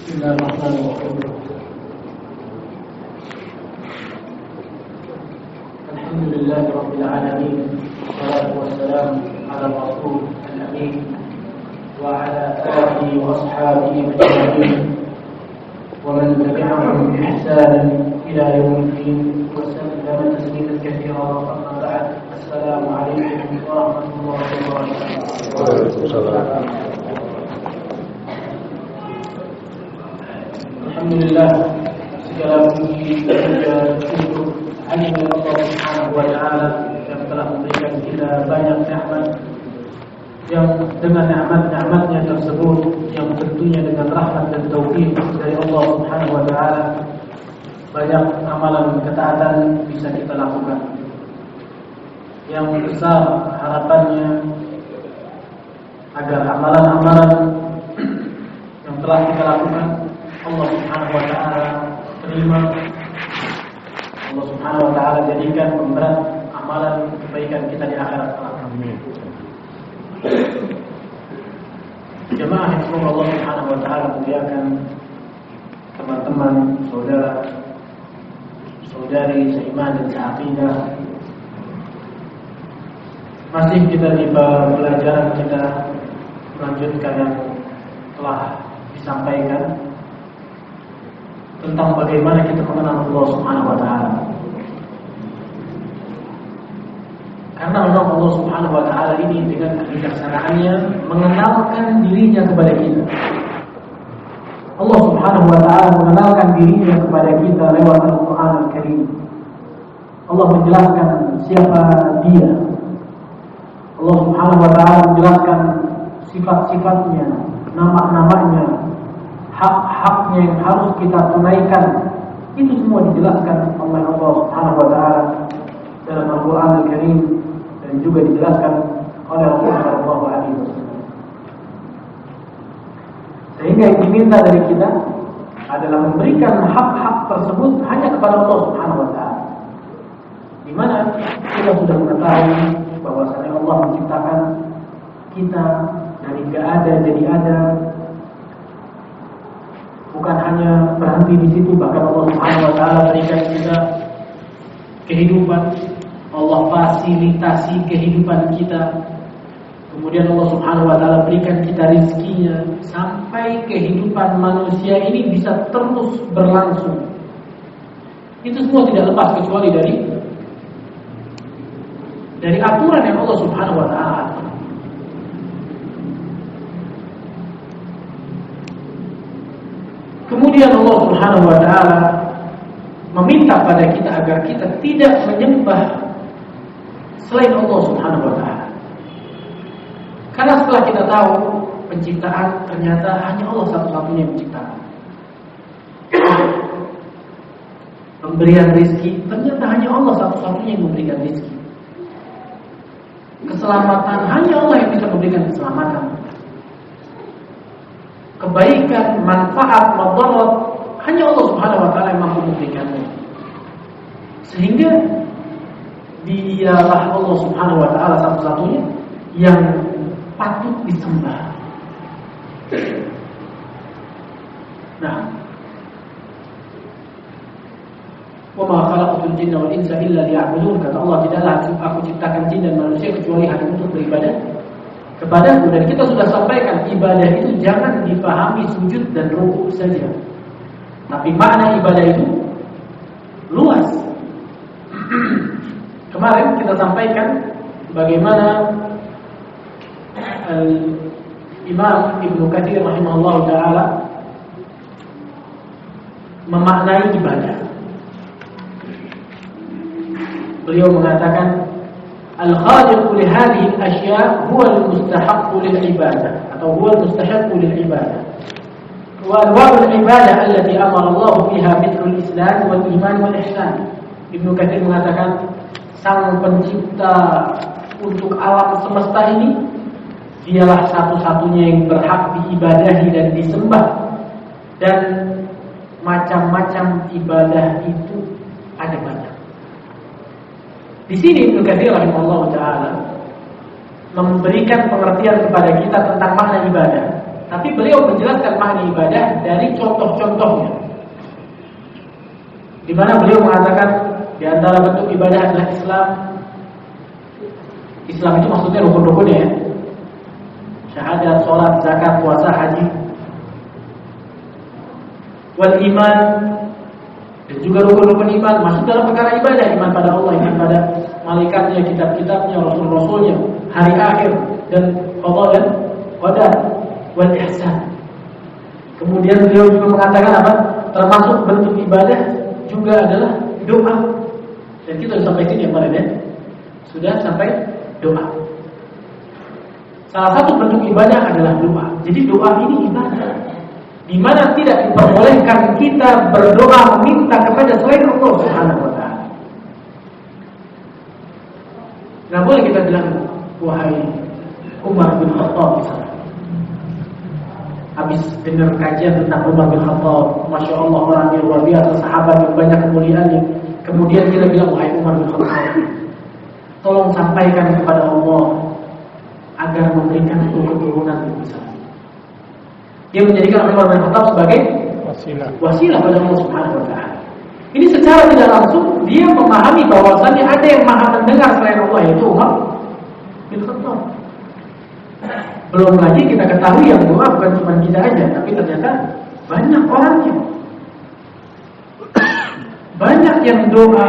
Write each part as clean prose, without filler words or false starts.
بسم الله الرحمن الرحيم. الحمد لله رب العالمين، والصلاة والسلام على الرسول الأمين وعلى آله وأصحابه أجمعين ومن تبعهم بإحسان إلى يوم الدين وسلم تسليما كثيرا. أما بعد، السلام عليكم ورحمة الله وبركاته. Alhamdulillah, segala puji dan syukur hanya milik Allah Subhanahu wa taala yang telah memberikan kita banyak nikmat, yang dengan nikmat-nikmatnya tersebut yang tentunya dengan rahmat dan taufik dari Allah Subhanahu wa taala banyak amalan ketaatan bisa kita lakukan. Yang besar harapannya agar amalan-amalan yang telah kita lakukan Allah Subhanahu wa taala terima, Allah Subhanahu wa taala jadikan pemberat amalan kebaikan kita di akhirat. Amin. Jemaah yang semoga Allah Subhanahu wa taala muliakan, teman-teman, saudara, saudari seiman dan seaqidah. Masih kita di pelajaran kita melanjutkan yang telah disampaikan tentang bagaimana kita mengenal Allah Subhanahu wa taala. Karena memang Allah Subhanahu wa taala ini dengan kebijaksanaannya mengenalkan dirinya kepada kita. Allah Subhanahu wa taala mengenalkan dirinya kepada kita lewat Al-Qur'an Al-Karim. Allah menjelaskan siapa Dia. Allah Subhanahu wa taala menjelaskan sifat-sifatnya, nama-namanya, hak-haknya yang harus kita tunaikan. Itu semua dijelaskan oleh Allah Subhanahu wa taala dalam Al-Qur'an Al-Karim dan juga dijelaskan oleh Rasulullah sallallahu alaihi wasallam. Sehingga yang diminta dari kita adalah memberikan hak-hak tersebut hanya kepada Allah Subhanahu wa taala. Di mana kita sudah mengetahui bahwasanya Allah menciptakan kita dari enggak ada jadi ada. Bukan hanya berhenti di situ, bahkan Allah Subhanahu wa taala berikan kita kehidupan. Allah fasilitasi kehidupan kita. Kemudian Allah Subhanahu wa taala berikan kita rezekinya sampai kehidupan manusia ini bisa terus berlangsung. Itu semua tidak lepas kecuali dari aturan yang Allah Subhanahu wa taala. Kemudian Allah Subhanahu wa taala meminta pada kita agar kita tidak menyembah selain Allah Subhanahu wa taala. Karena setelah kita tahu penciptaan ternyata hanya Allah satu-satunya yang menciptakan. Pemberian rezeki ternyata hanya Allah satu-satunya yang memberikan rezeki. Keselamatan hanya Allah yang bisa memberikan keselamatan. Kebaikan, manfaat, madarat hanya Allah Subhanahu wa taala yang mampu memberikannya. Sehingga Dialah Allah Subhanahu wa taala satu-satunya yang patut disembah. Nah, wa ma khalaqatul jinna wal insa illa liya'budun, kata Allah, tidaklah aku ciptakan jin dan manusia kecuali hanya untuk beribadah kepadaku. Dan kita sudah sampaikan, ibadah itu jangan dipahami sujud dan rukuk saja, tapi makna ibadah itu luas. Kemarin kita sampaikan bagaimana Imam Ibnu Katsir rahimahullah ta'ala memaknai ibadah. Beliau mengatakan al-khaliqu li hadhihi al-ashya' huwa al-mustahiq lil-ibadah atau huwa al-mustahiq lil-ibadah. Wa anwa' al-ibadah allati amara Allah fiha mithlu al-islam wal iman wal ihsan. Ibnu Katsir mengatakan sang pencipta untuk alam semesta ini dialah satu-satunya yang berhak diibadahi dan disembah, dan macam-macam ibadah itu ada banyak. Di sini Ibnu Katsir rahimahullah taala memberikan pengertian kepada kita tentang makna ibadah, Tapi beliau menjelaskan makna ibadah dari contoh-contohnya. Di mana beliau mengatakan di antara bentuk ibadah adalah Islam. Islam itu maksudnya rukun-rukunnya ya. Syahadat, sholat, zakat, puasa, haji. Wal iman, dan juga rukun-rukun iman masuk dalam perkara ibadah. Iman pada Allah, iman pada malaikatnya, kitab-kitabnya, rasul-rasulnya, hari akhir, dan qada dan qadar. Wal ihsan. Kemudian beliau juga mengatakan apa? Termasuk bentuk ibadah juga adalah doa. Dan kita sudah sampai sini ya kemarin ya. Sudah sampai doa. Salah satu bentuk ibadah adalah doa. Jadi doa ini ibadah, di mana tidak diperbolehkan kita berdoa meminta kepada selain Allah Subhanahu wa taala. Enggak boleh kita bilang wahai Umar bin Khattab misalnya. Habis dengar kajian tentang Umar bin Khattab, Masya Allah orang yang luar biasa, sahabat yang banyak kemuliaannya. Kemudian kita bilang wahai Umar bin Khattab, tolong sampaikan kepada Allah agar memberikan keturunan misalnya. Dia menjadikan Umar bin Khattab sebagai wasilah pada Allah Subhanahu wa taala. Ini secara tidak langsung dia memahami bahwasannya ada yang maha mendengar selain Allah, yaitu Umar bin Khattab. Belum lagi kita ketahui yang doa bukan cuma kita aja, tapi ternyata banyak orangnya. Banyak yang doa,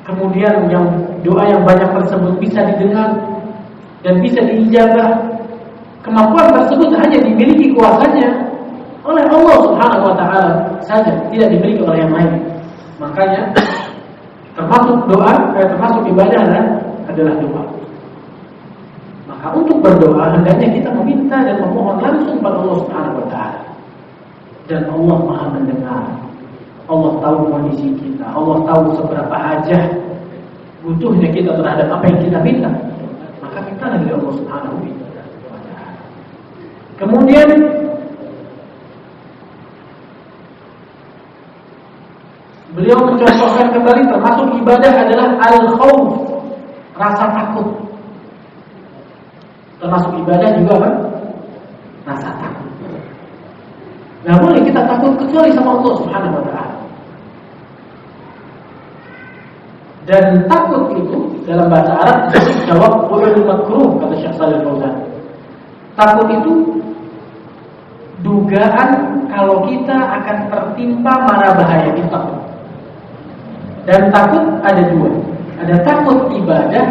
kemudian yang doa yang banyak tersebut bisa didengar dan bisa diijabah. Kemampuan tersebut hanya dimiliki kuasanya oleh Allah Subhanahu wa taala saja, tidak dimiliki oleh yang lain. Makanya termasuk doa, termasuk ibadah adalah doa. Maka untuk berdoa hendaknya kita meminta dan memohon langsung pada Allah Subhanahu wa taala. Dan Allah Maha mendengar. Allah tahu kondisi kita, Allah tahu seberapa hajat butuhnya kita terhadap apa yang kita minta. Maka minta dari Allah Subhanahu wa taala. Kemudian beliau mencontohkan kembali termasuk ibadah adalah al-khauf, rasa takut. Termasuk ibadah juga kan? Rasa takut. Nggak boleh kita takut kecuali sama Allah Subhanahu wa taala. Dan takut itu dalam bahasa Arab disebut tawakkul makruh, kata Syekh Shalih Fauzan. Takut itu dugaan kalau kita akan tertimpa mara bahaya, itu takut. Dan takut ada dua. Ada takut ibadah,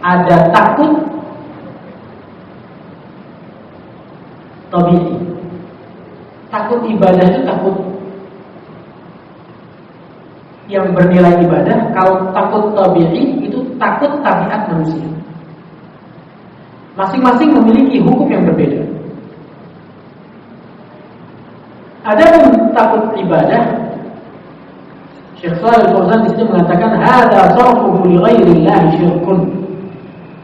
ada takut tabi'i. Takut ibadah itu takut yang bernilai ibadah. Kalau takut tabi'i itu takut tabiat manusia. Masing-masing memiliki hukum yang berbeda. Adapun takut ibadah, Syekh Shalih Fauzan di sini mengatakan hadza sarfuhu li ghairillahi syirkun.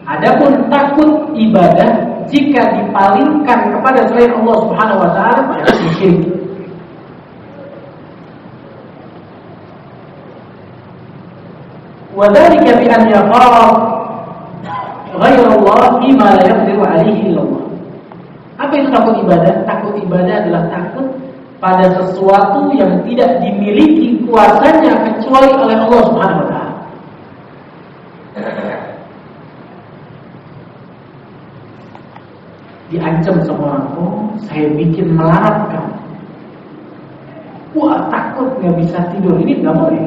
Adapun takut ibadah jika dipalingkan kepada selain Allah Subhanahu wa taala adalah syirik. Wa dzalika bi an yaqara ghairu Allah bima la yaqdiru alaihi illa Allah. Apa itu takut ibadah? Takut ibadah adalah takut pada sesuatu yang tidak dimiliki kuasanya kecuali oleh Allah Subhanahu wa taala. Diancam sama orang, oh saya bikin melarat kamu. Wah takut nggak bisa tidur, ini nggak boleh.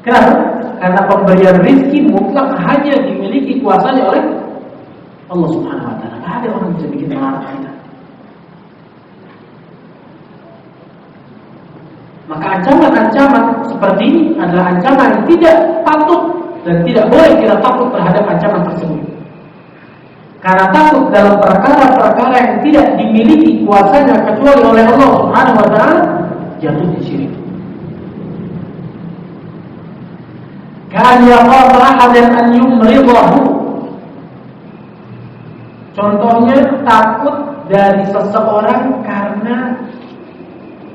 Kenapa? Karena pemberian rezeki mutlak hanya dimiliki kuasanya oleh Allah Subhanahu wa taala. Nggak ada orang yang bisa bikin melarat kita. Maka ancaman-ancaman seperti ini adalah ancaman yang tidak patut dan tidak boleh kita takut terhadap ancaman tersebut. Karena takut dalam perkara-perkara yang tidak dimiliki kuasanya kecuali oleh Allah Subhanahu wa taala jatuh di syirik. Kan yaqaf ahadan an yumridahu. Contohnya takut dari seseorang karena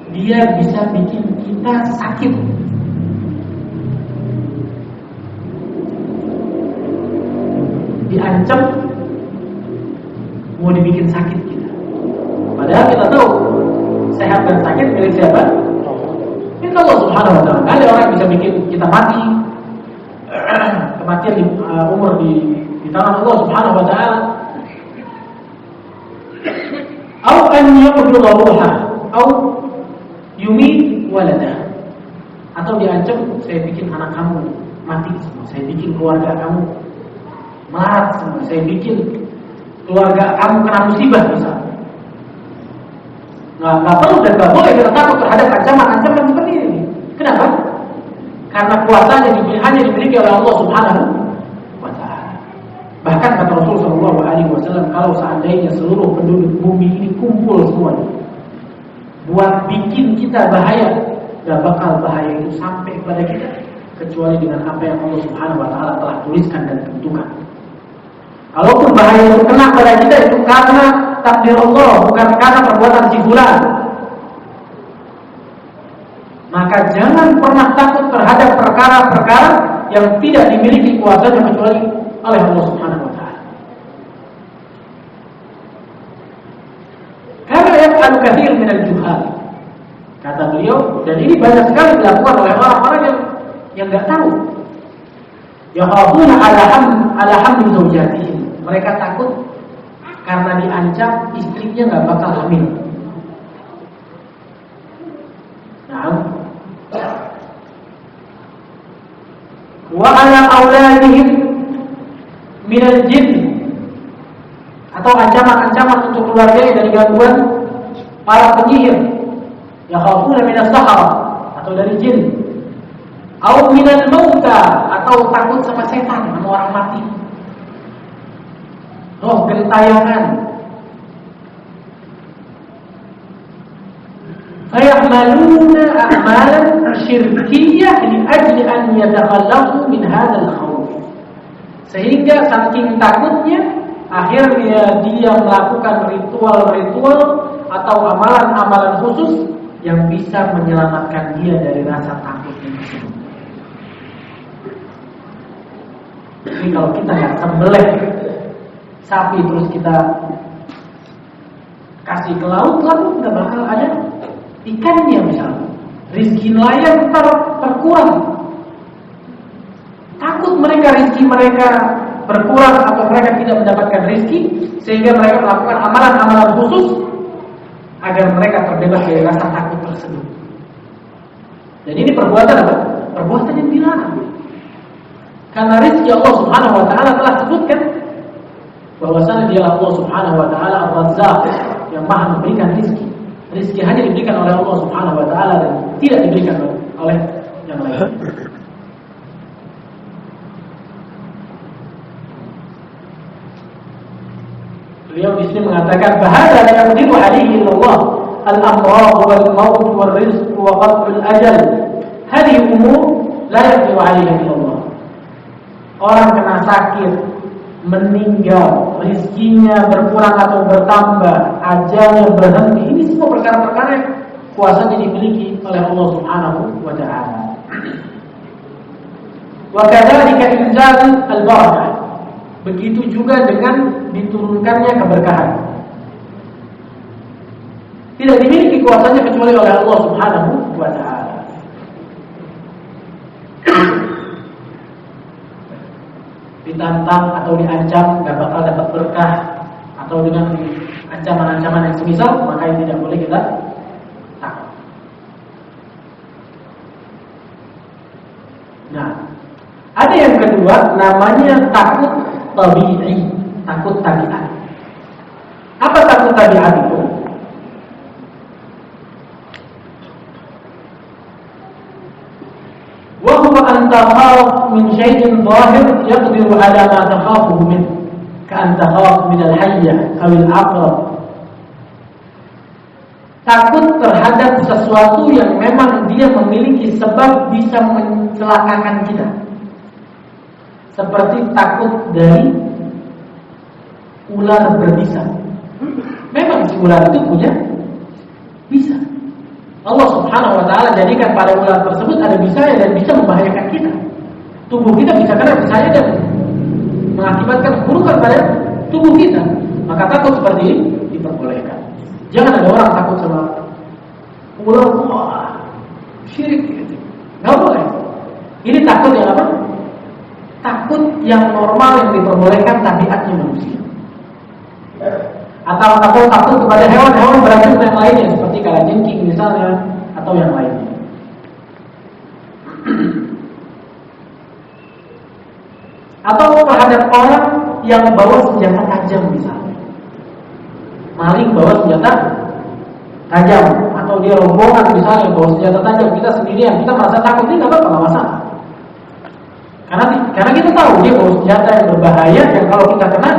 dia bisa bikin kita sakit. Diancam mau dibikin sakit kita. sehat dan sakit milik siapa? Milik Allah Subhanahu wa taala. Enggak ada orang yang bisa bikin kita mati. Kematian umur di tangan Allah Subhanahu wa taala. Au an yaqbida ruha, au yumit walada. Atau diancam, saya bikin anak kamu mati semua, saya bikin keluarga kamu melarat semua, saya bikin keluarga kamu kena musibah misalnya. Nggak perlu dan nggak boleh kita takut terhadap ancaman-ancaman seperti ini. Kenapa? Karena kuasanya hanya dimiliki oleh Allah Subhanahu wa taala. Bahkan kata Rasul sallallahu alaihi wasallam, kalau seandainya seluruh penduduk bumi ini kumpul semuanya buat bikin kita bahaya, gak bakal bahaya itu sampai kepada kita kecuali dengan apa yang Allah Subhanahu wa taala telah tuliskan dan tentukan. Kalaupun bahaya itu kena pada kita itu karena takdir Allah, bukan karena perbuatan si fulan. Maka jangan pernah takut terhadap perkara-perkara yang tidak dimiliki kuasanya kecuali oleh Allah Subhanahu wa taala. Karena yaf'alu katsir min al-juhal. Kata beliau, dan ini banyak sekali dilakukan oleh orang-orang yang enggak tahu. Yakhafuna ala hamli zawjatihim. Mereka takut karena diancam istrinya enggak bakal hamil. Nah, wa ala auladihim minal jinn, atau ancaman-ancaman untuk keluarganya dari gangguan para penyihir. Yakhafuna minas sahara, atau dari jin. Au minal mauta, atau takut sama setan, sama orang mati. Roh gentayangan. Fayahmaluna a'malan syirkiyah li ajli an yatakhallafu min hadzal khawf. Sehingga saking takutnya akhirnya dia melakukan ritual-ritual atau amalan-amalan khusus yang bisa menyelamatkan dia dari rasa takutnya tersebut. Jadi kalau kita yang sembelih sapi terus kita kasih ke laut nggak bakal ada ikannya misalnya. Rizki nelayan terkurang. Takut mereka rizki mereka berkurang atau mereka tidak mendapatkan rizki, sehingga mereka melakukan amalan-amalan khusus agar mereka terbebas dari rasa takut tersebut. Dan ini perbuatan apa? Perbuatan yang dilarang. Karena rizki Allah Subhanahu wa taala telah sebutkan bahwasanya dia Allah Subhanahu wa taala Ar-Razzaq yang Maha memberikan rizki. Rizki hanya diberikan oleh Allah Subhanahu wa taala dan tidak diberikan oleh yang lain. Beliau di sini mengatakan bahada la yaqdiru alaihi Allah al-amrad wal maut wal rizq wa qat'ul ajal. Hadhihi umur la yaqdiru alaihi Allah. Orang kena sakit, meninggal, rizkinya berkurang atau bertambah, ajalnya berhenti. Ini semua perkara-perkara yang kuasanya dimiliki oleh Allah Subhanahu wa taala. Wa kadzalika inzal al-barakah. Begitu juga dengan diturunkannya keberkahan. Tidak dimiliki kuasanya kecuali oleh Allah Subhanahu wa taala. Ditantang atau diancam gak bakal dapat berkah, atau dengan ancaman-ancaman yang semisal, maka tidak boleh kita takut. Nah, ada yang kedua namanya takut tabi'i, takut tabiat. Apa takut tabiat itu? Wa huwa an takhaf min shay'in zahir yaqdiru ala ma takhafu min, ka'an takhaf min al-hayya aw al-aqrab. Takut terhadap sesuatu yang memang dia memiliki sebab bisa mencelakakan kita. Seperti takut dari ular berbisa. Memang si ular itu punya bisa. Allah Subhanahu wa taala jadikan pada ular tersebut ada bisanya dan bisa membahayakan kita. Tubuh kita bisa kena bisanya dan mengakibatkan keburukan pada tubuh kita. Maka takut seperti ini diperbolehkan. Jangan ada orang takut sama pulang, wah, syirik gitu. Nggak boleh. Ini takut yang apa? Takut yang normal yang diperbolehkan tabiatnya manusia. Atau takut kepada hewan-hewan beracun yang lainnya seperti kalajengking misalnya atau yang lainnya. Atau terhadap orang yang bawa senjata tajam misalnya. Maling bawa senjata tajam atau dia rombongan misalnya bawa senjata tajam, kita sendirian, kita merasa takut, ini nggak apa-apa, nggak masalah. Karena kita tahu dia bawa senjata yang berbahaya, yang kalau kita kena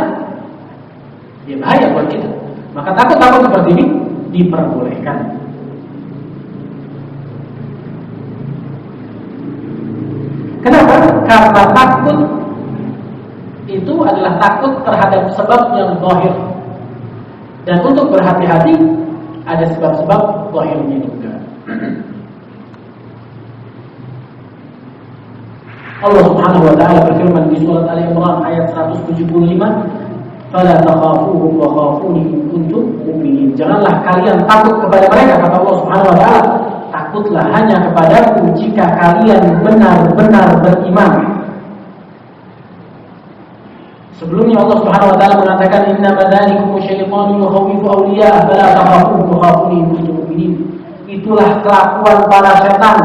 dia bahaya buat kita. Maka takut seperti ini diperbolehkan. Kenapa? Karena takut itu adalah takut terhadap sebab yang zahir. Dan untuk berhati-hati ada sebab-sebab zahirnya juga. Allah Subhanahu wa taala berfirman di surat Ali Imran ayat 175, "Fala takhafuhum wa khafuni in kuntum mu'minin." Janganlah kalian takut kepada mereka, kata Allah Subhanahu wa taala. Takutlah hanya kepadaku jika kalian benar-benar beriman. Sebelumnya Allah Subhanahu wa taala mengatakan, "Innama dzalikum syaitanu yukhawwifu awliya'a fala takhafuhum wa khafuni in kuntum mu'minin." Itulah kelakuan para setan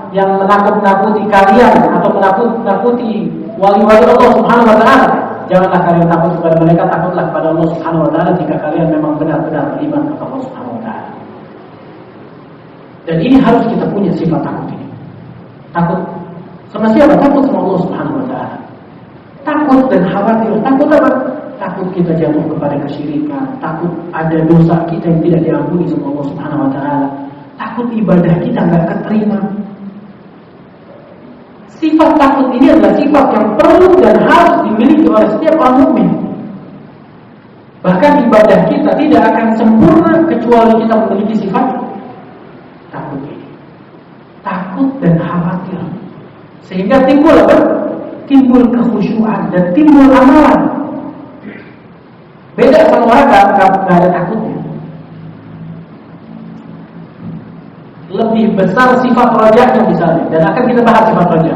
yang menakut-nakuti kalian atau menakut-nakuti wali-wali Allah Subhanahu wa taala. Janganlah kalian takut kepada mereka, takutlah kepada Allah Subhanahu wa taala jika kalian memang benar-benar beriman kepada Allah Subhanahu wa taala. Dan ini harus kita punya sifat takut ini. Takut sama siapa? Takut sama Allah Subhanahu wa taala. Takut dan khawatir. Takut apa? Takut kita jatuh kepada kesyirikan, takut ada dosa kita yang tidak diampuni sama Allah Subhanahu wa taala. Takut ibadah kita enggak keterima. Sifat takut ini adalah sifat yang perlu dan harus dimiliki oleh setiap orang mukmin. Bahkan ibadah kita tidak akan sempurna kecuali kita memiliki sifat takut ini. Takut dan khawatir. Sehingga timbul apa? Timbul kekhusyuan dan timbul amalan. Beda sama orang nggak ada takutnya. Lebih besar sifat rajanya misalnya, dan akan kita bahas sifat raja.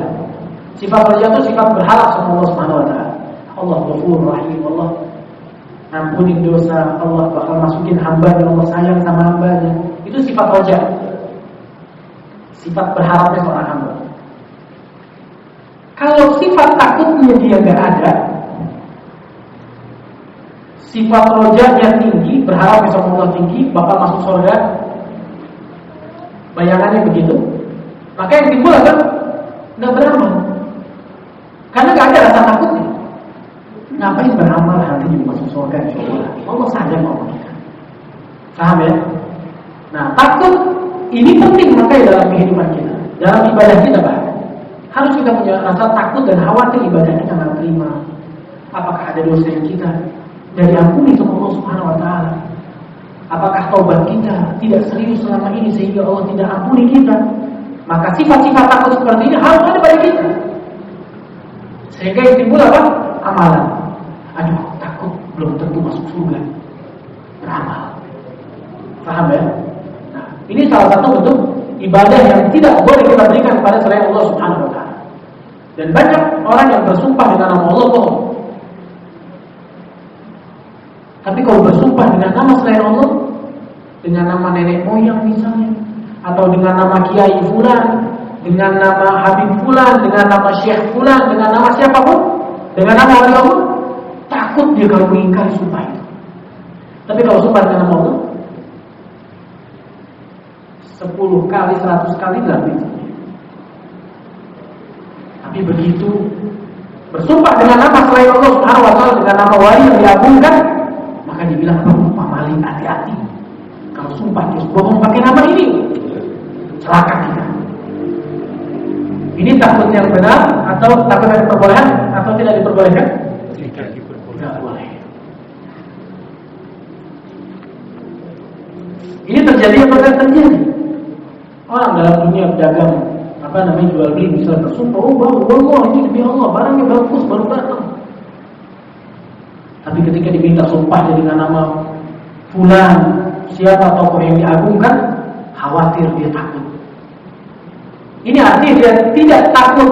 Sifat raja itu sifat berharap sama Allah Subhanahu wa taala. Allah Ghafur Rahim, Allah ampuni dosa, Allah bakal masukin hamba-Nya, Allah sayang sama hamba-Nya. Itu sifat raja. Sifat berharapnya seorang hamba. Kalau sifat takutnya dia nggak ada, sifat rojanya tinggi, berharapnya sama Allah tinggi, bakal masuk surga, bayangannya begitu, maka yang timbul adalah nggak beramal, karena nggak ada rasa takutnya. Ngapain beramal nanti juga masuk surga? Insyaallah Allah saja mau kita. Paham ya? Nah, takut ini penting makanya dalam kehidupan kita, dalam ibadah kita bahkan harus kita punya rasa takut dan khawatir ibadah kita nggak terima. Apakah ada dosa yang kita dari ampuni sama Allah Subhanahu wa taala? Apakah taubat kita tidak serius selama ini sehingga Allah tidak ampuni kita? Maka sifat-sifat takut seperti ini harus ada pada kita. Sehingga yang timbul apa? Amalan. Aduh, takut belum tentu masuk surga. Beramal. Paham ya? Nah, ini salah satu bentuk ibadah yang tidak boleh kita berikan kepada selain Allah Subhanahu wa taala. Dan banyak orang yang bersumpah dengan nama Allah bohong. Tapi kalau bersumpah dengan nama selain Allah, dengan nama nenek moyang misalnya, atau dengan nama kiai fulan, dengan nama habib fulan, dengan nama syekh fulan, dengan nama siapapun, dengan nama wali Allah, takut dia kalau mengingkari sumpah itu. Tapi kalau sumpah dengan nama Allah, 10 kali, 100 kali dalam itu. Tapi begitu bersumpah dengan nama selain Allah Subhanahu wa taala, dengan nama wali yang diagungkan, maka dibilang Pak Malik, hati-hati. Kalau sumpah terus bohong pakai nama ini, celaka kita. Ini takut yang benar atau takut yang diperbolehkan atau tidak diperbolehkan? Tidak boleh. Ini terjadi apa tidak terjadi? Orang dalam dunia dagang, jual beli, misalnya bersumpah, Allah ini demi Allah, barangnya bagus, baru datang. Tapi ketika diminta sumpah dengan nama fulan, siapa tokoh yang diagungkan, khawatir, dia takut. Ini artinya dia tidak takut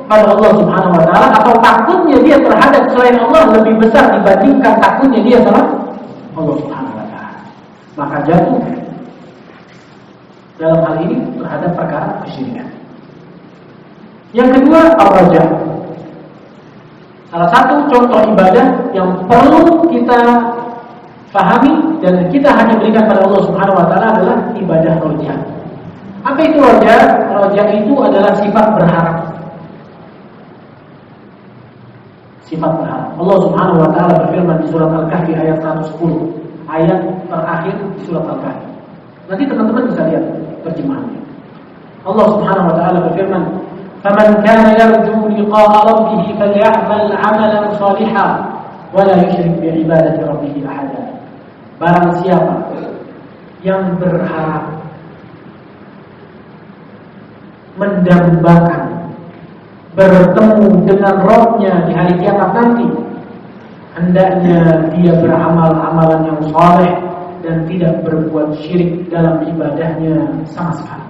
pada Allah Subhanahu wa taala, atau takutnya dia terhadap selain Allah lebih besar dibandingkan takutnya dia terhadap Allah Subhanahu wa taala. Maka jatuh dalam hal ini terhadap perkara kesyirikan. Yang kedua, ar-raja. Salah satu contoh ibadah yang perlu kita pahami dan kita hanya berikan pada Allah Subhanahu wa taala adalah ibadah raja. Apa itu raja? Raja itu adalah sifat berharap. Sifat berharap. Allah Subhanahu wa taala berfirman di surat Al-Kahfi ayat 110, ayat terakhir di surat Al-Kahfi. Nanti teman-teman bisa lihat terjemahannya. Allah Subhanahu wa taala berfirman, "Faman kana yarju liqa'a rabbih falya'mal 'amalan shalihan wa la yusyrik bi 'ibadati rabbih ahada." Barang siapa yang berharap mendambakan bertemu dengan Rabb-nya di hari kiamat nanti, hendaknya dia beramal amalan yang saleh dan tidak berbuat syirik dalam ibadahnya sama sekali.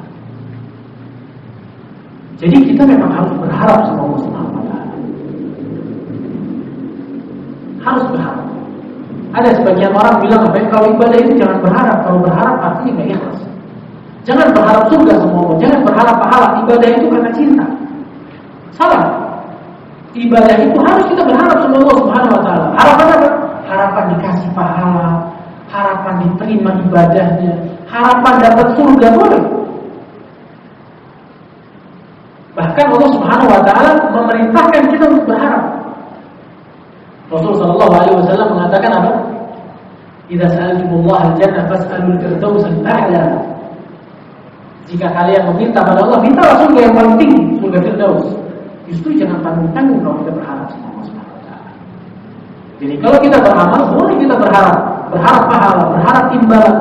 Jadi kita memang harus berharap sama Allah Subhanahu wa taala. Harus berharap. Ada sebagian orang bilang, kalau ibadah itu jangan berharap. Kalau berharap artinya nggak ikhlas. Jangan berharap surga sama Allah, jangan berharap pahala. Ibadah itu karena cinta. Salah. Ibadah itu harus kita berharap sama Allah Subhanahu wa taala. Harapan apa? Harapan dikasih pahala, harapan diterima ibadahnya, harapan dapat surga, boleh. Bahkan Allah Subhanahu wa taala memerintahkan kita untuk berharap. Rasulullah sallallahu alaihi wasallam mengatakan apa? "Idza sa'altumullah al-jannah fas'alul firdaus al-a'la." Jika kalian meminta pada Allah, mintalah surga yang paling tinggi, surga Firdaus. Justru jangan tanggung-tanggung kalau kita berharap sama Allah Subhanahu wa taala. Jadi kalau kita beramal, boleh kita berharap pahala, berharap imbalan,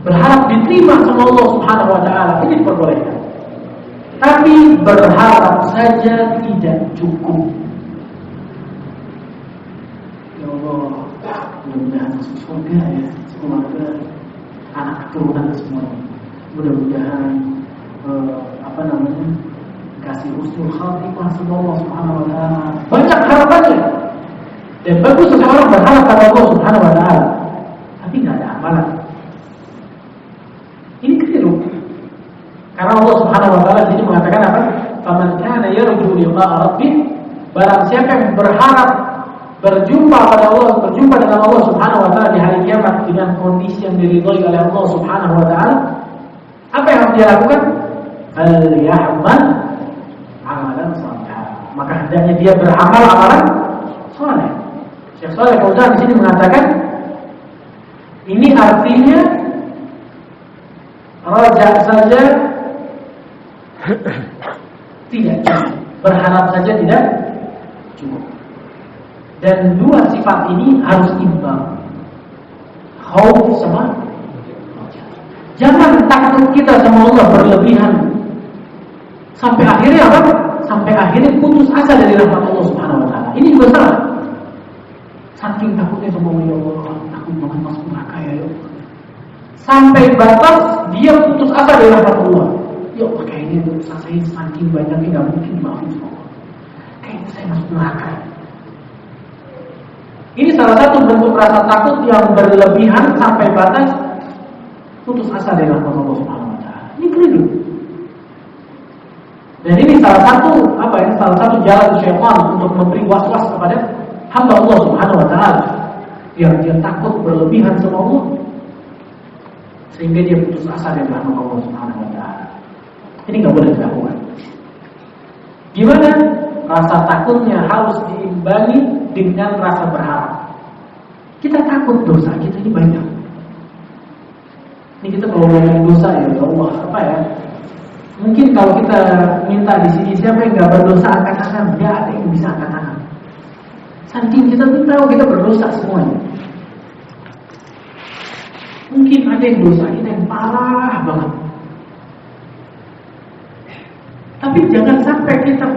berharap diterima sama Allah Subhanahu wa taala, ini diperbolehkan. Tapi berharap saja tidak cukup. Ya Allah, mudah-mudahan masuk surga ya, semoga anak keturunan semuanya. Mudah-mudahan kasih husnul khatimah sama Allah Subhanahu wa taala. Banyak harapannya. Dan bagus seseorang berharap pada Allah Subhanahu wa taala, tapi enggak ada amalan. Ini keliru. Karena Allah Subhanahu wa taala jadi mengatakan apa? "Faman kana yarju liqa'a rabbih", barang siapa yang berharap berjumpa pada Allah, berjumpa dengan Allah Subhanahu wa taala di hari kiamat dengan kondisi yang diridhoi oleh Allah Subhanahu wa taala, apa yang harus dia lakukan? Al-ya'mal amalan salih. Maka hendaknya dia beramal amalan saleh. Syekh Shalih Fauzan di sini mengatakan, ini artinya raja saja tidak cukup, berharap saja tidak cukup. Dan dua sifat ini harus imbang. Khauf sama raja. Jangan takut kita sama Allah berlebihan sampai akhirnya apa? Sampai akhirnya putus asa dari rahmat Allah Subhanahu wa taala. Ini juga salah. Saking takutnya sama Allah, takut banget masuk neraka ya. Sampai batas dia putus asa dari rahmat Allah. Ya Allah, kayaknya dosa saya saking banyaknya nggak mungkin dimaafin sama Allah. Kayaknya saya masuk neraka. Ini salah satu bentuk rasa takut yang berlebihan sampai batas putus asa dari rahmat Allah Subhanahu wa taala. Ini keliru. Dan ini salah satu jalan syaitan untuk memberi was-was kepada hamba Allah Subhanahu wa taala, biar dia takut berlebihan sama Allah sehingga dia putus asa dari rahmat Allah Subhanahu wa taala. Ini enggak boleh dilakukan. Gimana? Rasa takutnya harus diimbangi dengan rasa berharap. Kita takut dosa kita ini banyak. Ini kita kalau ngomongin dosa ya Allah, apa ya? Mungkin kalau kita minta di sini siapa yang nggak berdosa angkat tangan, nggak ada yang bisa angkat tangan. Saking kita tuh tahu kita berdosa semuanya. Mungkin ada yang dosa kita yang parah banget. Tapi jangan sampai kita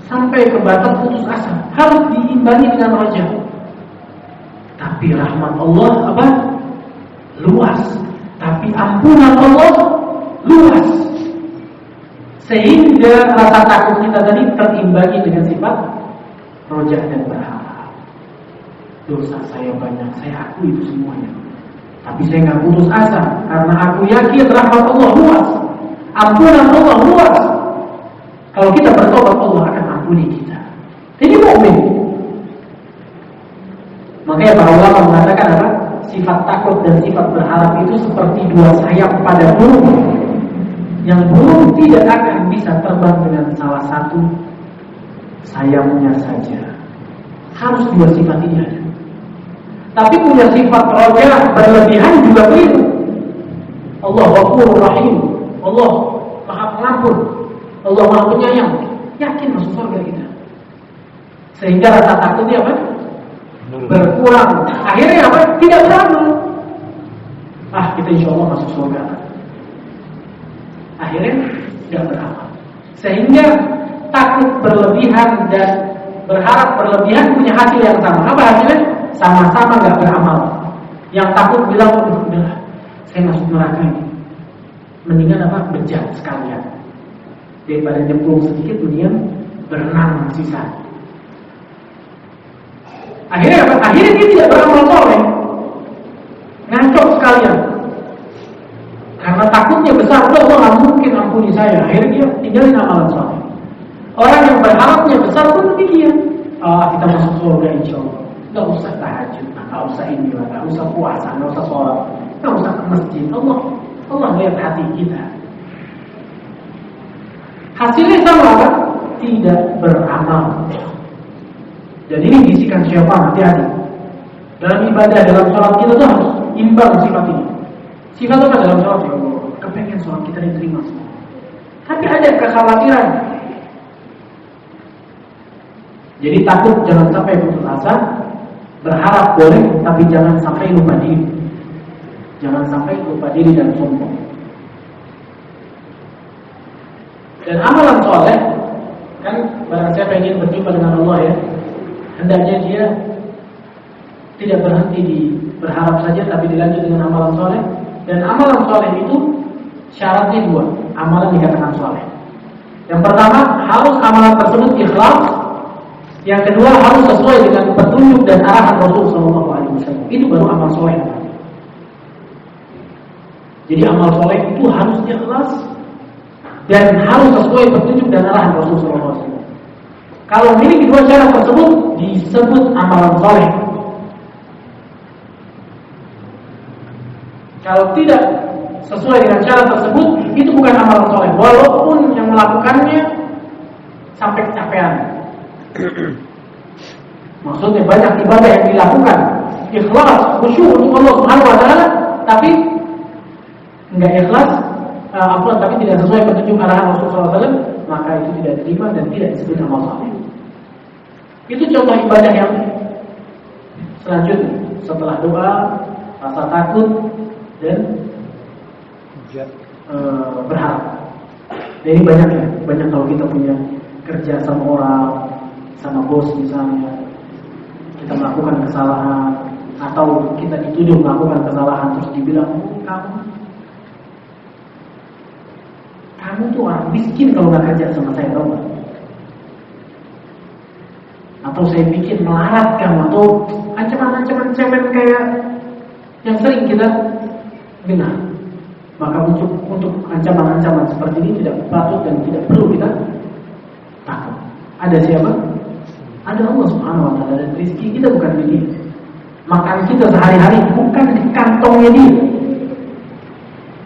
sampai ke batas putus asa. Harus diimbangi dengan raja. Tapi rahmat Allah apa? Luas. Tapi ampunan Allah luas, sehingga rasa takut kita tadi terimbangi dengan sifat roja dan berharap. Dosa saya banyak, saya akui itu semuanya, tapi saya nggak putus asa karena aku yakin rahmat Allah luas, ampunan Allah luas. Kalau kita bertobat, Allah akan ampuni kita. Ini mukmin. Makanya para ulama mengatakan apa? Sifat takut dan sifat berharap itu seperti dua sayap pada burung. Yang burung tidak akan bisa terbang dengan salah satu sayapnya saja. Harus dua sifat ini ada. Tapi punya sifat roja berlebihan juga begitu. Allah Ghafurur Rahim, Allah Maha Pengampun, Allah Maha Penyayang. Yakin masuk surga kita. Sehingga rasa takutnya apa? Berkurang. Akhirnya apa? Tidak beramal. Kita insya Allah masuk surga. Akhirnya tidak beramal. Sehingga takut berlebihan dan berharap berlebihan punya hasil yang sama. Apa hasilnya? Sama-sama nggak beramal. Yang takut bilang, udah, saya masuk neraka ini. Mendingan apa? Bejat sekalian. Daripada nyemplung sedikit, mendingan berenang sisa. Akhirnya apa? Akhirnya dia tidak beramal soleh, ngacok sekalian. Karena takutnya besar, Allah nggak mungkin ampuni saya. Akhirnya dia tinggalin amalan soleh. Orang yang berharapnya besar pun demikian. Kita masuk surga insya Allah. Nggak usah tahajud, nggak usah ini, nggak usah puasa, nggak usah sholat, nggak usah ke masjid. Allah melihat hati kita. Hasilnya sama apa? Tidak beramal. Dan ini bisikan syaitan, hati-hati. Dalam ibadah, dalam sholat kita tuh harus imbang sifat ini. Sifat apa dalam sholat? Ya Allah, kepengen sholat kita diterima semua. Tapi ada kekhawatiran. Jadi takut jangan sampai putus asa. Berharap boleh, tapi jangan sampai lupa diri. Jangan sampai lupa diri dan sombong. Dan amalan soleh, kan barang siapa ingin berjumpa dengan Allah ya, hendaknya dia tidak berhenti di berharap saja, tapi dilanjut dengan amalan soleh. Dan amalan soleh itu syaratnya dua. Amalan dikatakan soleh. Yang pertama, harus amalan tersebut ikhlas. Yang kedua, harus sesuai dengan petunjuk dan arahan Rasulullah SAW. Itu baru amal soleh. Jadi amal soleh itu harus ikhlas dan harus sesuai petunjuk dan arahan Rasulullah SAW. Kalau memiliki dua syarat tersebut, disebut amalan soleh. Kalau tidak sesuai dengan syarat tersebut, itu bukan amalan soleh. Walaupun yang melakukannya sampai kecapean. Maksudnya banyak ibadah yang dilakukan ikhlas, khusyuk untuk Allah Subhanahu wa taala, tapi enggak ikhlas, tapi tidak sesuai petunjuk arahan Rasulullah SAW, maka itu tidak diterima dan tidak disebut amal saleh. Itu contoh ibadah yang selanjutnya setelah doa, rasa takut dan berharap. Dan ini banyak kalau kita punya kerja sama orang, sama bos misalnya, kita melakukan kesalahan atau kita dituduh melakukan kesalahan terus dibilang, kamu tuh orang miskin kalau nggak kerja sama saya, tahu nggak? Atau saya bikin melarat kamu, atau ancaman-ancaman cemen kayak yang sering kita dengar. Maka untuk ancaman-ancaman seperti ini tidak patut dan tidak perlu kita takut. Ada siapa? Ada Allah Subhanahu wa taala, dan rezeki kita bukan di dia. Makan kita sehari-hari bukan di kantongnya dia.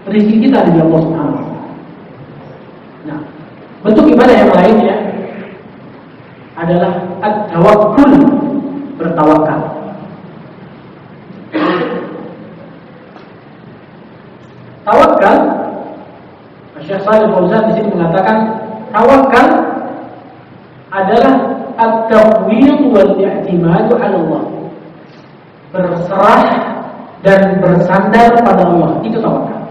Rezeki kita ada di Allah Subhanahu wa taala. Nah, bentuk ibadah yang lainnya adalah at-tawakkul, bertawakal. Tawakal, Syekh Shalih Fauzan di sini mengatakan tawakal adalah at-tafwid wal i'timad 'ala Allah. Berserah dan bersandar pada Allah, itu tawakal.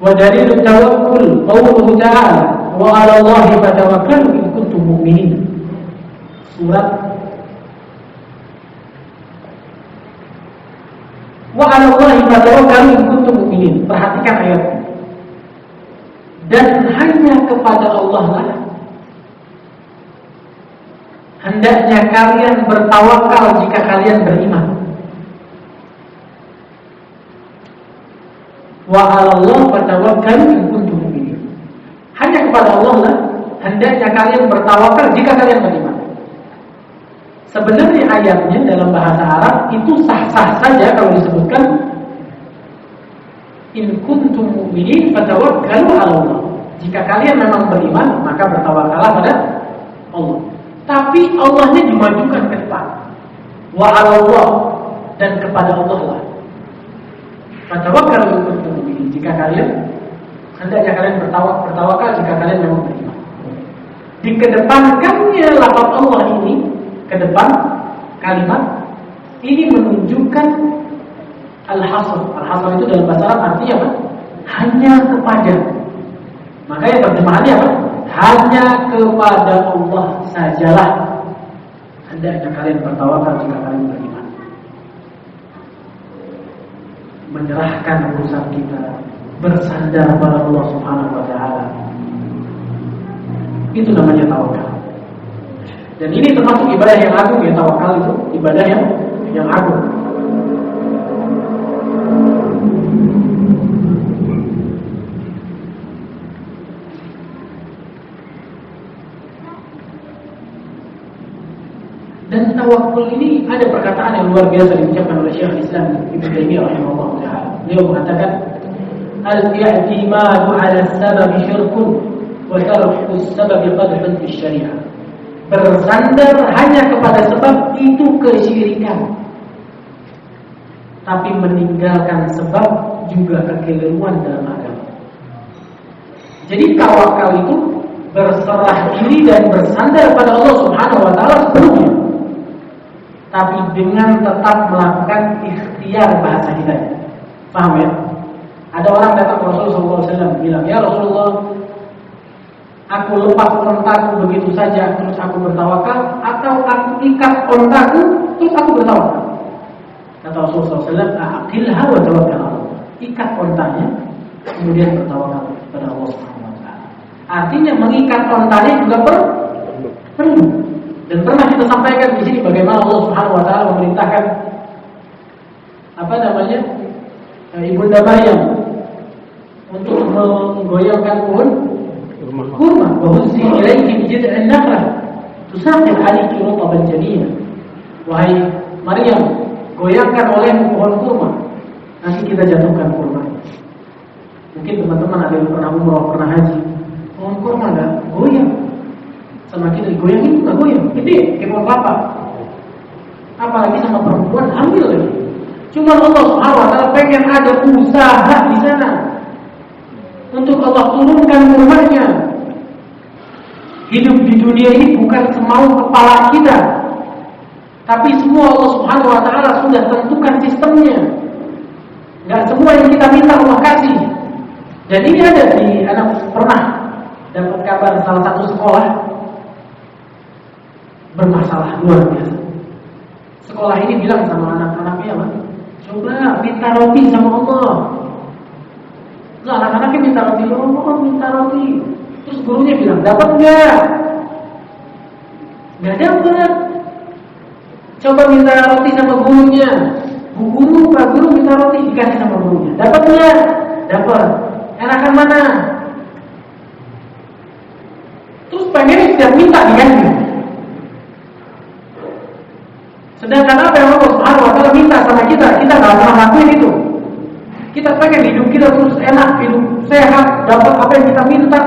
Wa dalil tawakkul qauluhu ta'ala wa 'ala Allahi fatawakkalu in kuntum mu'minin. Surat Wa 'ala Allahi fatawakkalu in kuntum mu'minin. Perhatikan ayat. Dan hanya kepada Allah lah hendaknya kalian bertawakal jika kalian beriman. Wa 'ala Allahi fatawakkalu in kuntum mu'minin. Hanya kepada Allah lah hendaknya kalian bertawakal jika kalian beriman. Sebenarnya ayatnya dalam bahasa Arab itu sah-sah saja kalau disebutkan in kuntum mu'minin fatawakkalu 'ala Allah. Jika kalian memang beriman, maka bertawakallah pada Allah. Tapi Allahnya dimajukan ke depan. Wa 'ala Allah, dan kepada Allah lah. Fatawakkalu in kuntum mu'minin. Jika kalian hendaknya kalian bertawakal jika kalian memang beriman. Dikedepankannya lafaz Allah ini ke depan kalimat ini menunjukkan al-hasr. Al-hasr itu dalam bahasa Arab artinya apa? Hanya kepada. Makanya terjemahannya apa? Hanya kepada Allah sajalah hendaknya kalian bertawakal jika kalian beriman. Menyerahkan urusan kita, bersandar pada Allah Subhanahu wa taala. Itu namanya tawakal. Dan ini termasuk ibadah yang agung ya, tawakal itu ibadah yang agung. Dan tawakul ini ada perkataan yang luar biasa diucapkan oleh Syekh Islam Ibnu Taimiyah rahimahullah taala. Beliau mengatakan al-i'timadu 'ala as-sabab syirkun wa tarku as-sabab qadhun fi syariah. Bersandar hanya kepada sebab itu kesyirikan. Tapi meninggalkan sebab juga kekeliruan dalam agama. Jadi tawakal itu berserah diri dan bersandar pada Allah Subhanahu wa taala sepenuhnya. Tapi dengan tetap melakukan ikhtiar bahasa kita. Paham ya? Ada orang datang ke Rasulullah SAW bilang, ya Rasulullah, aku lepas ontaku begitu saja terus aku bertawakal, atau aku ikat ontaku terus aku bertawakal. Kata Rasulullah SAW, aqilha wa tawakkal Allah. Ikat ontanya, kemudian bertawakal kepada Allah Subhanahu wa taala. Artinya mengikat ontanya juga perlu. Dan pernah kita sampaikan di sini bagaimana Allah Subhanahu wa taala memerintahkan Ibunda Maryam untuk menggoyangkan pohon kurma, bahuzzi ilaiki bijid'in nakhlah tusaqit 'alayki rutban janiyya. Wahai Maryam, goyangkan olehmu pohon kurma, nanti kita jatuhkan kurma. Mungkin teman-teman ada yang pernah umroh, pernah haji, pohon kurma enggak goyang. Sama kita digoyang itu nggak goyang, gede kayak pohon kelapa. Apalagi sama perempuan hamil lagi. Cuma Allah Subhanahu wa taala pengen ada usaha di sana untuk Allah turunkan kurmanya. Hidup di dunia ini bukan semau kepala kita, tapi semua Allah Subhanahu wa taala sudah tentukan sistemnya. Nggak semua yang kita minta Allah kasih. Dan ini ada di anak pernah dapat kabar salah satu sekolah bermasalah luar biasa. Sekolah ini bilang sama anak-anaknya, coba minta roti sama Allah. Enggak, anak-anaknya minta roti, minta roti. Terus gurunya bilang, dapat enggak? Enggak dapat. Coba minta roti sama gurunya. Bu guru, Pak Guru minta roti, dikasih sama gurunya. Dapat enggak? Dapat. Enakan mana? Terus pengen setiap minta dikasih. Sedangkan apa yang Allah Subhanahu wa taala minta sama kita nggak pernah lakuin itu. Kita pengen hidup kita terus enak, hidup sehat, dapat apa yang kita minta.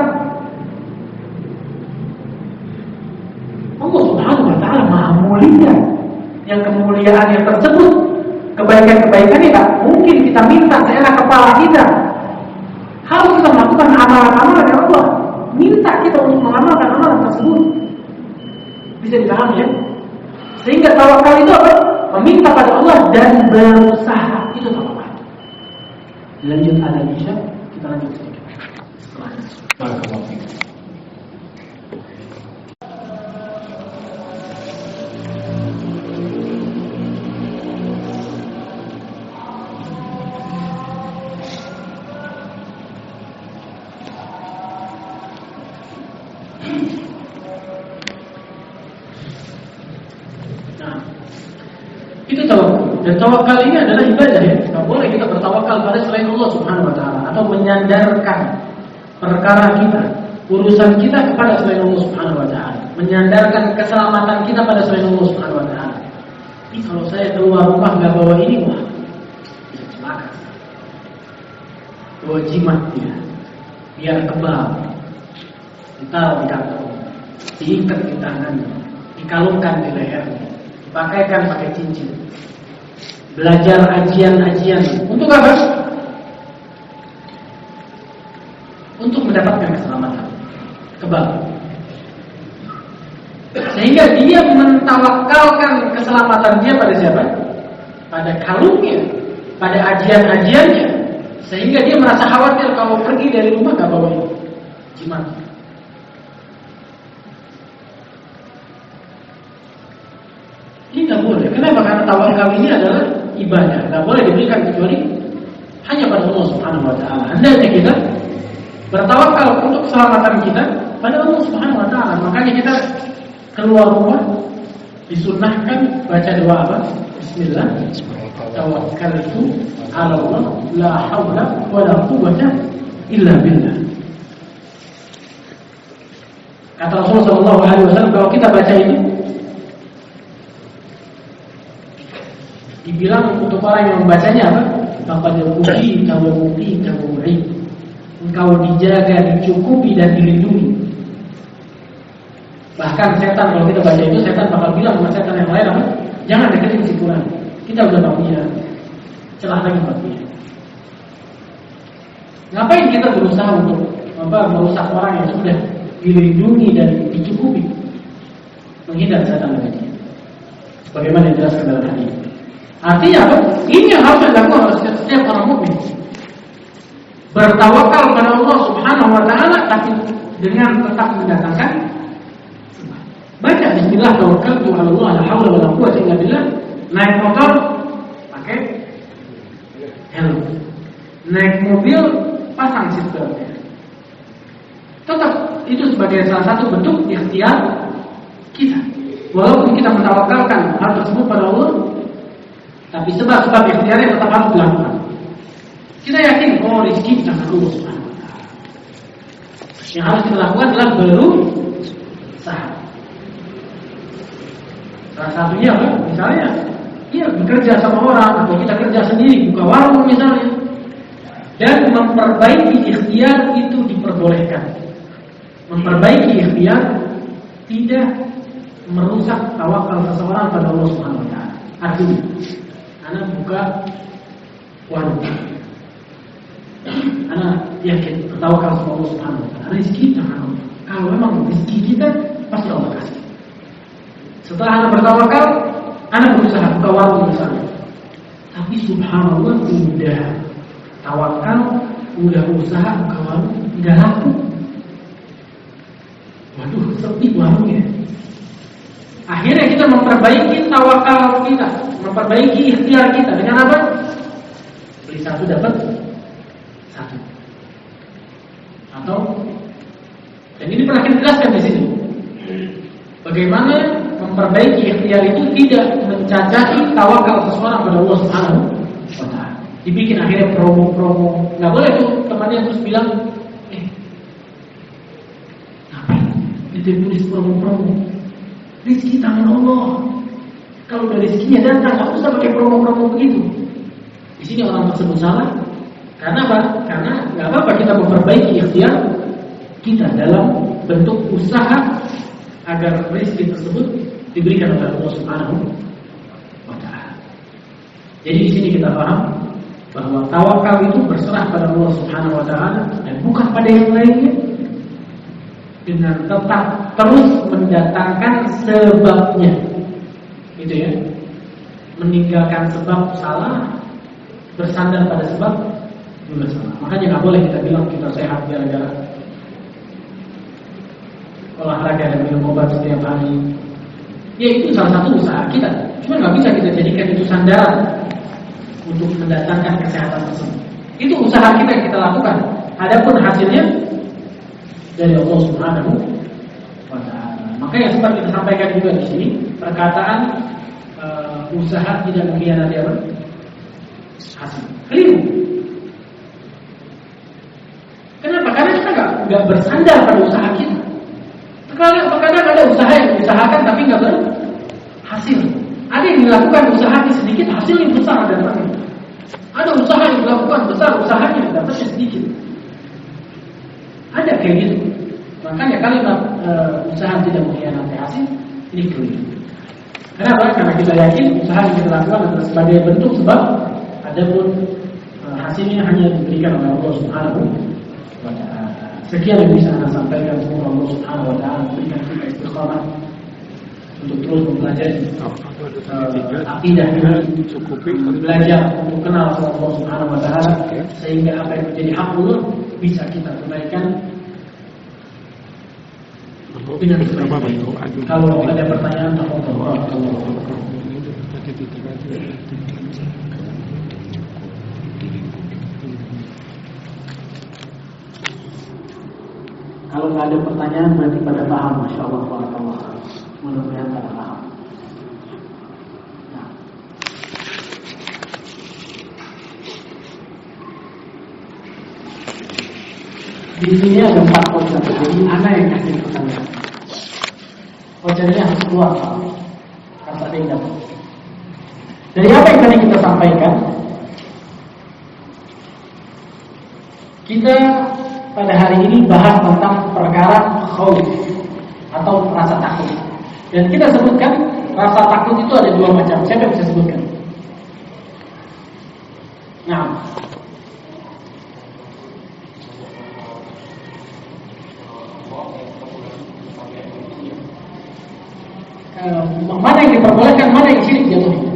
Allah Subhanahu wa taala Maha Mulia. Yang kemuliaannya tersebut, kebaikan-kebaikannya nggak mungkin kita minta seenak kepala kita. Harus kita melakukan amalan-amalan yang Allah minta kita untuk mengamalkan amalan tersebut. Bisa dipahami ya? Sehingga tawakal itu apa? Meminta pada Allah dan berusaha. Itu tawakal. Lanjut ada Isya, kita lanjut sedikit. Barakallahu. Dan tawakal ini adalah ibadah ya. Tidak boleh kita bertawakal pada selain Allah Subhanahu wa taala atau menyandarkan perkara kita, urusan kita kepada selain Allah Subhanahu wa taala, menyandarkan keselamatan kita pada selain Allah Subhanahu wa taala. Ini kalau saya keluar rumah nggak bawa ini, wah, bisa celaka. Bawa jimat ya, biar kebal, ditaruh di kantong, diikat di tangannya, dikalungkan di lehernya, dipakaikan pakai cincin. Belajar ajian-ajian untuk apa? Untuk mendapatkan keselamatan, kebal. Sehingga dia mentawakalkan keselamatan dia pada siapa? Pada kalungnya, pada ajian-ajiannya. Sehingga dia merasa khawatir kalau pergi dari rumah gak bawa jimat. Ini gak boleh. Kenapa? Karena tawakal ini adalah ibadah. Gak boleh diberikan kecuali hanya pada Allah Subhanahu wa taala. Hendaknya kita bertawakal untuk keselamatan kita pada Allah Subhanahu wa taala. Makanya kita keluar rumah disunnahkan baca doa apa? Bismillah. Tawakkaltu 'ala Allah, la haula wa la quwwata illa billah. Kata Rasulullah sallallahu alaihi wasallam, kalau kita baca itu dibilang untuk orang yang membacanya apa? Faqad uqita wa muqita wa mu'in. Engkau dijaga, dicukupi dan dilindungi. Bahkan setan, kalau kita baca itu, setan bakal bilang sama setan yang lain apa? Jangan deketin si Quran. Kita udah gak punya celah lagi buat dia. Ngapain kita berusaha untuk merusak orang yang sudah dilindungi dan dicukupi? Menghindar setan dari dia. Bagaimana dijelaskan dalam hadis. Artinya apa? Ini yang harus dilakukan oleh setiap orang mukmin. Bertawakal pada Allah Subhanahu wa taala, tapi dengan tetap mendatangkan baca bismillah tawakkaltu 'ala Allah, la haula wa la quwwata illa billah. Naik motor pakai helm. Naik mobil pasang seatbelt. Tetap itu sebagai salah satu bentuk ikhtiar kita. Walaupun kita mentawakalkan hal tersebut pada Allah, tapi sebab-sebab ikhtiarnya tetap harus dilakukan. Kita yakin rezeki di tangan Allah Subhanahu wa taala. Yang harus kita lakukan adalah berusaha. Salah satunya apa? Misalnya, bekerja sama orang atau kita kerja sendiri, buka warung misalnya, dan memperbaiki ikhtiar itu diperbolehkan. Memperbaiki ikhtiar tidak merusak tawakal seseorang pada Allah Subhanahu wa taala. Artinya, anak buka warung, anak yakin bertawakal sama Allah Subhanahu wa taala. Rezeki tangan Allah. Kalau memang rezeki kita pasti Allah kasih. Setelah anak bertawakal, anak berusaha buka warung misalnya. Tapi subhanallah, udah tawakal, udah usaha buka warung, nggak laku. Waduh, sepi warungnya. Akhirnya kita memperbaiki tawakal kita, memperbaiki ikhtiar kita dengan apa? Beli satu dapat satu. Atau, dan ini pernah kita jelaskan di sini. Bagaimana memperbaiki ikhtiar itu tidak mencacati tawakal seseorang pada Allah Subhanahu wa taala. Dibikin akhirnya promo-promo. Nggak boleh tuh temannya terus bilang, ngapain ditulis promo-promo? Rezeki tangan Allah. Kalau udah rezekinya datang, nggak usah pakai promo-promo begitu. Di sini orang tersebut salah. Karena apa? Karena nggak apa-apa kita memperbaiki ikhtiar kita dalam bentuk usaha agar rezeki tersebut diberikan oleh Allah Subhanahu wa taala. Jadi di sini kita paham bahwa tawakal itu berserah pada Allah Subhanahu wa taala dan bukan pada yang lainnya, dengan tetap terus mendatangkan sebabnya. Gitu ya. Meninggalkan sebab salah, bersandar pada sebab juga salah. Makanya nggak boleh kita bilang kita sehat gara-gara olahraga dan minum obat setiap hari. Ya itu salah satu usaha kita. Cuma nggak bisa kita jadikan itu sandaran untuk mendatangkan kesehatan tersebut. Itu usaha kita yang kita lakukan. Adapun hasilnya dari Allah Subhanahu wa taala. Maka yang sempat kita sampaikan juga di sini, perkataan usaha tidak mengkhianati apa? Hasil. Keliru. Kenapa? Karena kita nggak bersandar pada usaha kita. Terkadang ada usaha yang diusahakan tapi nggak berhasil. Ada yang dilakukan usahanya sedikit, hasilnya besar datangnya. Ada usaha yang dilakukan besar, usahanya dapatnya sedikit. Ada kayak gitu. Makanya kalimat usaha tidak mengkhianati hasil ini keliru. Kenapa? Karena kita yakin usaha yang kita lakukan adalah sebagai bentuk sebab, adapun hasilnya hanya diberikan oleh Allah Subhanahu wa Ta'ala. Sekian yang bisa Anda sampaikan. Semoga Allah Subhanahu wa Ta'ala memberikan kita istiqamah untuk terus mempelajari akidah ini, belajar untuk kenal sama Allah Subhanahu wa Ta'ala, sehingga apa yang menjadi hak Allah bisa kita tunaikan. Kalau ada pertanyaan, kalau nggak ada pertanyaan berarti pada paham. Masya Allah, mudah-mudahan pada paham. Nah. Di sini ada 4 voucher, jadi anak yang kasih pertanyaan. Vouchernya harus keluar, kata dia. Dari apa yang tadi kita sampaikan, kita pada hari ini bahas tentang perkara khauf atau rasa takut. Dan kita sebutkan rasa takut itu ada 2 macam. Siapa yang bisa sebutkan? Nah, mana yang diperbolehkan, mana yang syirik jatuhnya?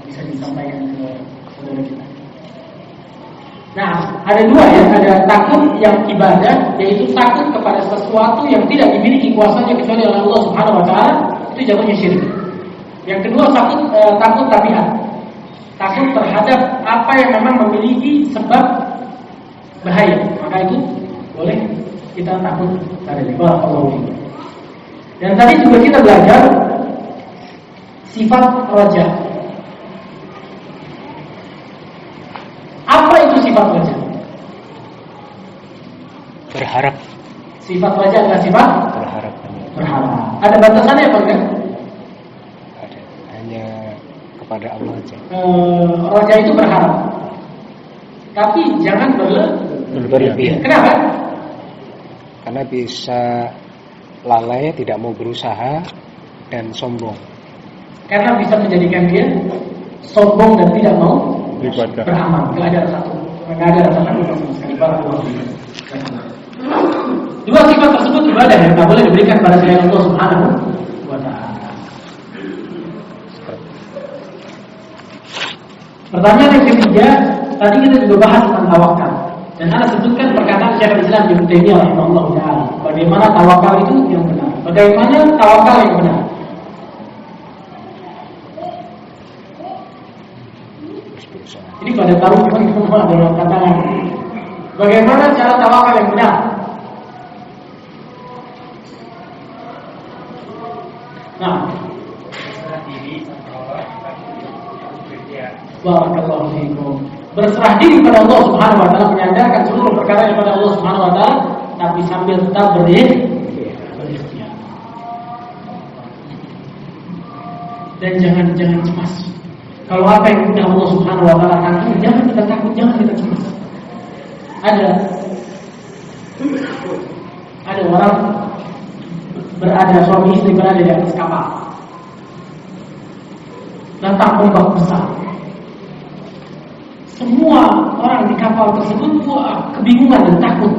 Bisa disampaikan ke saudara kita. Nah, ada 2 ya, ada takut yang ibadah, yaitu takut kepada sesuatu yang tidak dimiliki kuasanya kecuali oleh Allah Subhanahu wa Ta'ala, itu jatuhnya syirik. Yang kedua takut tabiat, takut terhadap apa yang memang memiliki sebab bahaya, maka itu boleh kita takut pada Allah. Dan tadi juga kita belajar sifat raja. Apa itu sifat raja? Berharap. Sifat raja adalah sifat berharap. Ada batasannya apa enggak? Ada. Hanya kepada Allah saja. Raja itu berharap, tapi jangan berlebihan. Kenapa? Karena bisa lalai, tidak mau berusaha, dan sombong. Karena bisa menjadikan dia sombong dan tidak mau beramal. Tidak ada rasa takut sama sekali. Dua sifat tersebut ibadah yang tak boleh diberikan pada selain Allah Subhanahu wa Ta'ala. Pertanyaan yang ketiga, tadi kita juga bahas tentang tawakal. Dan Anda sebutkan perkataan Syekhul Islam Ibnu Taimiyah rahimahullah taala. Bagaimana tawakal itu yang benar? Bagaimana tawakal yang benar? Ini pada taruh semua ada katakan. Bagaimana cara tawakal yang benar? Nah, barakallahu fiikum. Berserah diri pada Allah Subhanahu wa Ta'ala, menyandarkan seluruh perkara kepada Allah Subhanahu wa Ta'ala, tapi sambil tetap berikhtiar. Dan jangan cemas. Kalau apa yang sudah Allah Subhanahu wa Ta'ala takut, jangan kita takut, jangan kita cemas. Ada orang suami istri berada di atas kapal. Datang ombak besar. Semua orang di kapal tersebut kebingungan dan takut.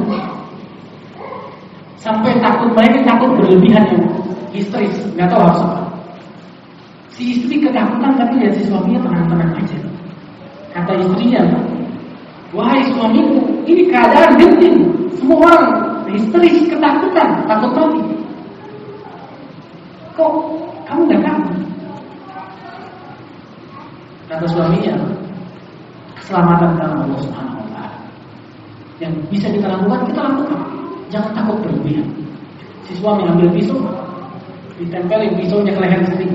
Sampai mereka takut berlebihan yang histeris, nggak tahu harus apa. Si istri ketakutan tapi lihat si suaminya tenang-tenang aja. Kata istrinya, wahai suamiku, ini keadaan genting. Semua orang histeris, ketakutan, takut mati. Kok kamu nggak takut? Kata suaminya, keselamatan karena Allah Subhanahu Wa Taala. Yang bisa kita lakukan, kita lakukan. Jangan takut berlebihan. Si suami ambil pisau, ditempelin pisaunya ke leher istri.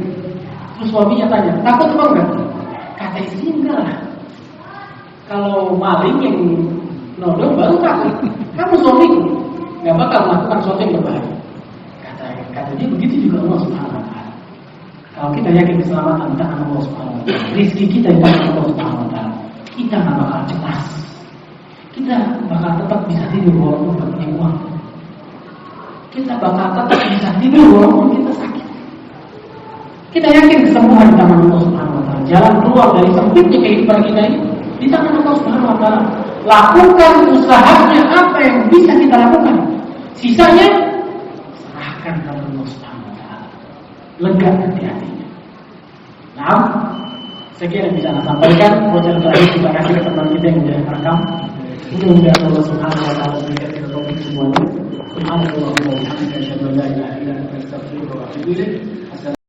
Terus suaminya tanya, takut apa enggak? Kata istri, enggak lah. Kalau maling yang nodong baru takut. Kamu suamiku, nggak bakal melakukan sesuatu yang berbahaya. Kata dia begitu juga Allah Subhanahu Wa Taala. Kalau kita yakin keselamatan di tangan Allah Subhanahu Wa Taala, rezeki kita di tangan Allah Subhanahu Wa Taala, kita nggak bakal cemas. Kita bakal tetap bisa tidur walaupun nggak punya uang. Kita bakal tetap bisa tidur walaupun kita sakit. Kita yakin kesembuhan di tangan Allah Subhanahu Wa Taala. Jalan keluar dari sempitnya kehidupan kita ini di tangan Allah Subhanahu Wa Taala. Lakukan usahanya apa yang bisa kita lakukan. Sisanya serahkan kepada Allah Subhanahu Wa Taala. Lega hati-hatinya. Nah, sekian yang bisa saya sampaikan. Wajar terakhir terima kasih ke teman kita yang sudah merekam. Mudah-mudahan Allah Subhanahu Wa Taala memberikan kita taufik semuanya. Subhanallah wa bihamdihi, asyhadu an la ilaha illa anta, astaghfiruka wa atubu ilaik.